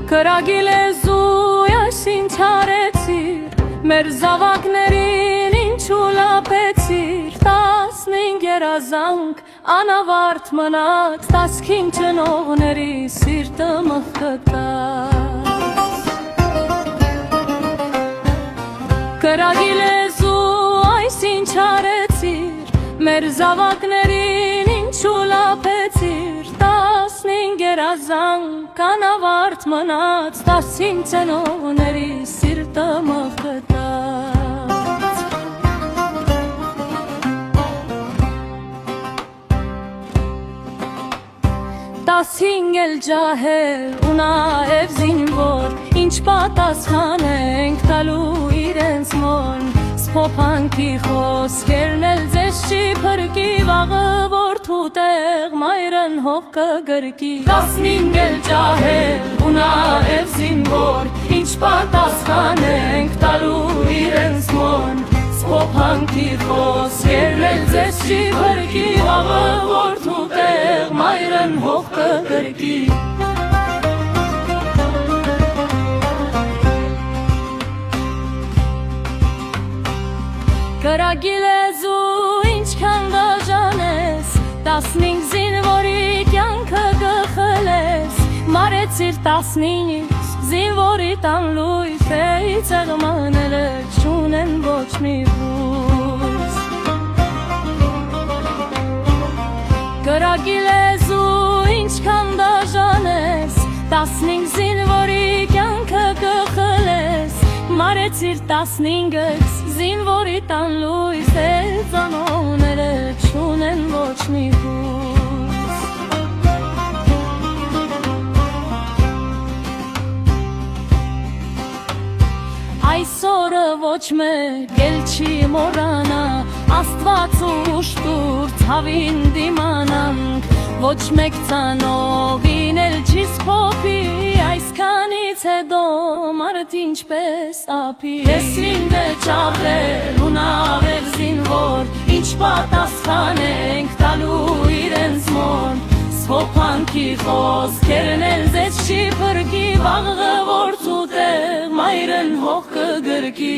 Կրագի լեզու այսինչ արեցիր, մեր զավակներին ինչու լապեցիր, 15 երազանք անավարտ մնաց, 15 ծնողների սիրտը մխկտաց։ Կրագի լեզու այսինչ արեցիր, մեր զավակներին ինչու լապեցիր, 15 երազանք անավարտ մնաց, 15 ծնողների սիրտը մխկտաց։ 15 էլ ջահել ու նաև զինվոր, ինչ պատասխանենք տալու իրենց մոն, սփոփանքի խոսքերն էլ ձեզ չի փրկի, վաղը որդու տեղ մայրն հող կգրկի։ 15 էլ ջահել ու նաև զինվոր, ինչ պատասխանենք տալու իրենց մոն, սփոփանքի խոսքերն էլ ձեզ չի փրկի, վաղը որդու տեղ մայրն հող կգրկի։ Կրագի լեզու ինչքան դաժան ես, 15 զինվորի կյանքը կխլես, մարեցիր 15 զինվորի տան լույս, էի ծեղմանելը չունեն ոչ մի բույս։ Կրագի լեզու ինչքան դաժան ես, 15 զինվորի կյանքը կխլես, մարեցիր 15 զինվորի տան լույս, էի ծանոները չունեն ոչ մի բույս։ Այսօրը ոչ մեկ էլ չի մոռանա, Աստված ուշտուր ցավին դիմանանք, ոչ մեկ ծանողին էլ չի սփոփի, այսքանից հետո մարդ ինչպես ափի։ Ես ինձ չաղել ու նաև զինվոր, ինչ պատասխանենք տալու իրենց մոն, սփոփանքի խոսքերն էլ ձեզ չի փրկի, վաղը որդու տեղ մայրն հող կգրկի։